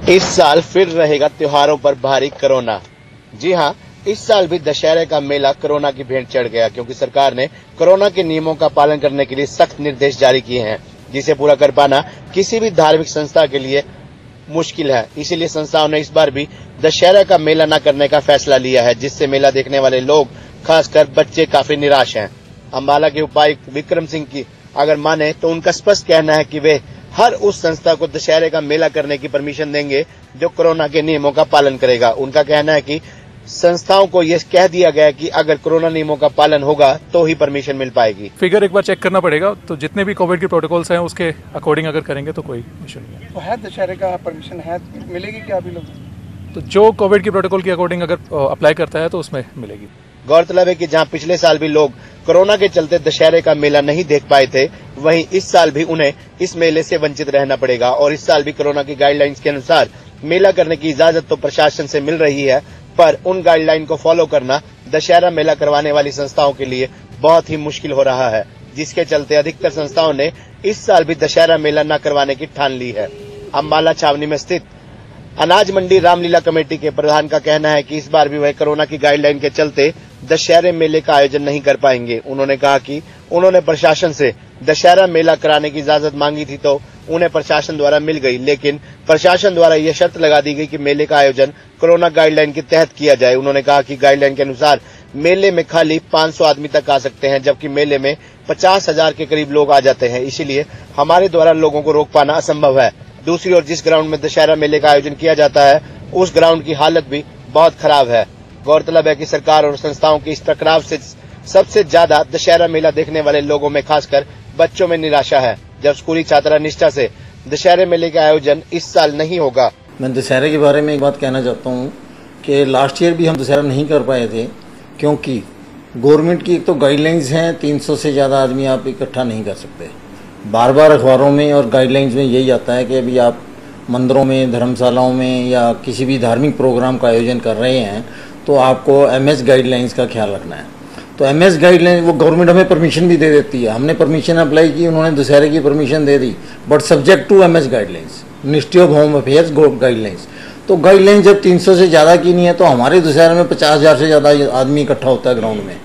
इस साल फिर रहेगा त्योहारों पर भारी कोरोना। जी हां, इस साल भी दशहरे का मेला कोरोना की भेंट चढ़ गया, क्योंकि सरकार ने कोरोना के नियमों का पालन करने के लिए सख्त निर्देश जारी किए हैं, जिसे पूरा कर पाना किसी भी धार्मिक संस्था के लिए मुश्किल है। इसीलिए संस्थाओं ने इस बार भी दशहरा का मेला न करने का फैसला लिया है, जिससे मेला देखने वाले लोग, खासकर बच्चे, काफी निराश हैं। अम्बाला के उपायुक्त विक्रम सिंह की अगर माने तो उनका स्पष्ट कहना है कि वे हर उस संस्था को दशहरे का मेला करने की परमिशन देंगे जो कोरोना के नियमों का पालन करेगा। उनका कहना है कि संस्थाओं को यह कह दिया गया कि अगर कोरोना नियमों का पालन होगा तो ही परमिशन मिल पाएगी। फिगर एक बार चेक करना पड़ेगा, तो जितने भी कोविड के प्रोटोकॉल्स हैं उसके अकॉर्डिंग अगर करेंगे तो कोई इशू नहीं है। तो है दशहरे का परमिशन है, मिलेगी क्या अभी लोग? तो जो कोविड के प्रोटोकॉल के अकॉर्डिंग अगर अप्लाई करता है तो उसमें मिलेगी। गौरतलब है कि जहां पिछले साल भी लोग कोरोना के चलते दशहरे का मेला नहीं देख पाए थे, वहीं इस साल भी उन्हें इस मेले से वंचित रहना पड़ेगा। और इस साल भी कोरोना की गाइडलाइंस के अनुसार मेला करने की इजाजत तो प्रशासन से मिल रही है, पर उन गाइडलाइन को फॉलो करना दशहरा मेला करवाने वाली संस्थाओं के लिए बहुत ही मुश्किल हो रहा है, जिसके चलते अधिकतर संस्थाओं ने इस साल भी दशहरा मेला न करवाने की ठान ली है। अम्बाला छावनी में स्थित अनाज मंडी रामलीला कमेटी के प्रधान का कहना है कि इस बार भी वह कोरोना की गाइडलाइन के चलते दशहरे मेले का आयोजन नहीं कर पाएंगे। उन्होंने कहा कि उन्होंने प्रशासन से दशहरा मेला कराने की इजाजत मांगी थी तो उन्हें प्रशासन द्वारा मिल गई, लेकिन प्रशासन द्वारा यह शर्त लगा दी गई कि मेले का आयोजन कोरोना गाइडलाइन के तहत किया जाए। उन्होंने कहा कि गाइडलाइन के अनुसार मेले में खाली 500 आदमी तक आ सकते हैं, जबकि मेले में 50,000 के करीब लोग आ जाते हैं। इसीलिए हमारे द्वारा लोगों को रोक पाना असंभव है। दूसरी ओर जिस ग्राउंड में दशहरा मेले का आयोजन किया जाता है, उस ग्राउंड की हालत भी बहुत खराब है। गौरतलब है कि सरकार और संस्थाओं के इस टकराव से सबसे ज्यादा दशहरा मेला देखने वाले लोगों में, खासकर बच्चों में निराशा है। जब स्कूली छात्रा निष्ठा से दशहरे मेले का आयोजन इस साल नहीं होगा। मैं दशहरे के बारे में एक बात कहना चाहता हूँ कि लास्ट ईयर भी हम दशहरा नहीं कर पाए थे, क्योंकि गवर्नमेंट की एक तो गाइडलाइंस हैं, 300 से ज़्यादा आदमी आप इकट्ठा नहीं कर सकते। बार बार अखबारों में और गाइडलाइंस में यही आता है कि अभी आप मंदिरों में, धर्मशालाओं में या किसी भी धार्मिक प्रोग्राम का आयोजन कर रहे हैं तो आपको MS गाइडलाइंस का ख्याल रखना है। तो MS गाइडलाइन वो गवर्नमेंट हमें परमिशन भी दे देती है। हमने परमिशन अप्लाई की, उन्होंने दशहरे की परमिशन दे दी, but subject to MS guidelines, ministry of home affairs guidelines. तो गाइडलाइन जब 300 से ज़्यादा की नहीं है तो हमारे दशहरे में 50,000 से ज़्यादा आदमी इकट्ठा होता है ग्राउंड में,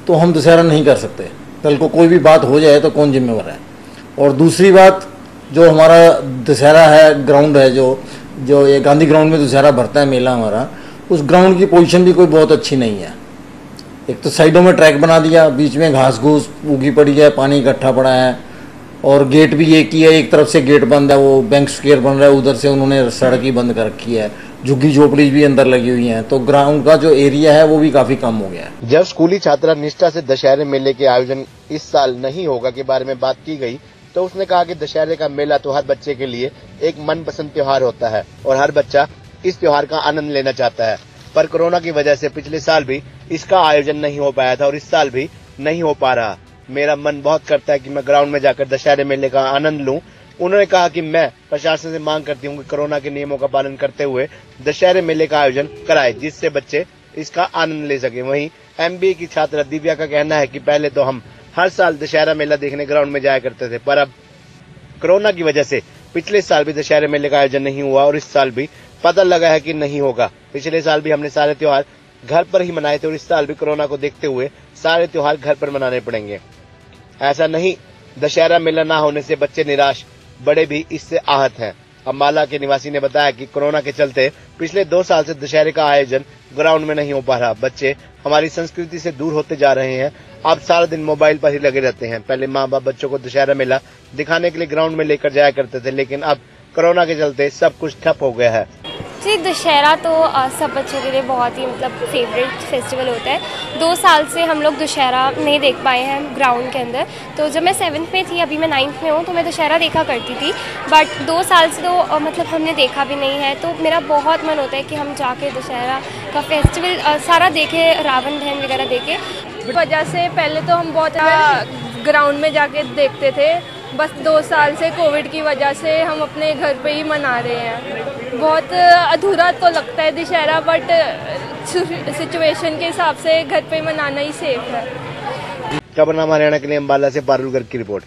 तो हम दशहरा नहीं कर सकते। कल को कोई भी बात हो जाए तो कौन जिम्मेवार है। और दूसरी बात, जो हमारा दशहरा है ग्राउंड है, जो ये गांधी ग्राउंड में दशहरा भरता है मेला हमारा, उस ग्राउंड की पोजीशन भी कोई बहुत अच्छी नहीं है। एक तो साइडों में ट्रैक बना दिया, बीच में घास घूस उगी पड़ी है, पानी इकट्ठा पड़ा है, और गेट भी एक ही है, एक तरफ से गेट बंद है, वो बैंक स्क्वायर बन रहा है, उधर से उन्होंने सड़क ही बंद कर रखी है, झुग्गी झोपड़ी भी अंदर लगी हुई है, तो ग्राउंड का जो एरिया है वो भी काफी कम हो गया है। जब स्कूली छात्रा निष्ठा से दशहरे मेले के आयोजन इस साल नहीं होगा के बारे में बात की गई, तो उसने कहा कि दशहरे का मेला तो हर बच्चे के लिए एक मनपसंद त्योहार होता है और हर बच्चा इस त्योहार का आनंद लेना चाहता है, पर कोरोना की वजह से पिछले साल भी इसका आयोजन नहीं हो पाया था और इस साल भी नहीं हो पा रहा। मेरा मन बहुत करता है कि मैं ग्राउंड में जाकर दशहरे मेले का आनंद लूं। उन्होंने कहा कि मैं प्रशासन से मांग करती हूं कि कोरोना के नियमों का पालन करते हुए दशहरे मेले का आयोजन कराए, जिससे बच्चे इसका आनंद ले सके। वहीं MBA की छात्रा दिव्या का कहना है कि पहले तो हम हर साल दशहरा मेला देखने ग्राउंड में जाया करते थे, पर अब कोरोना की वजह से पिछले साल भी दशहरे मेले का आयोजन नहीं हुआ और इस साल भी पता लगा है कि नहीं होगा। पिछले साल भी हमने सारे त्योहार घर पर ही मनाए थे और इस साल भी कोरोना को देखते हुए सारे त्योहार घर पर मनाने पड़ेंगे। ऐसा नहीं, दशहरा मेला ना होने से बच्चे निराश, बड़े भी इससे आहत हैं। अम्बाला के निवासी ने बताया कि कोरोना के चलते पिछले 2 साल से दशहरे का आयोजन ग्राउंड में नहीं हो पा रहा। बच्चे हमारी संस्कृति से दूर होते जा रहे हैं, अब सारा दिन मोबाइल पर ही लगे रहते हैं। पहले माँ बाप बच्चों को दशहरा मेला दिखाने के लिए ग्राउंड में लेकर जाया करते थे, लेकिन अब कोरोना के चलते सब कुछ ठप हो गया है। जी, दशहरा तो सब बच्चों के लिए बहुत ही फेवरेट फेस्टिवल होता है। 2 साल से हम लोग दशहरा नहीं देख पाए हैं ग्राउंड के अंदर। तो जब मैं 7th में थी, अभी मैं 9th में हूँ, तो मैं दशहरा देखा करती थी, बट 2 साल से तो हमने देखा भी नहीं है। तो मेरा बहुत मन होता है कि हम जाके दशहरा का फेस्टिवल सारा देखें, रावण दहन वगैरह देखें। वजह से पहले तो हम बहुत ग्राउंड में जाके देखते थे, बस 2 साल से कोविड की वजह से हम अपने घर पे ही मना रहे हैं। बहुत अधूरा तो लगता है दशहरा, बट सिचुएशन के हिसाब से घर पे मनाना ही सेफ है। खबरनामा हरियाणा के लिए अम्बाला से पारुल गर्ग की रिपोर्ट।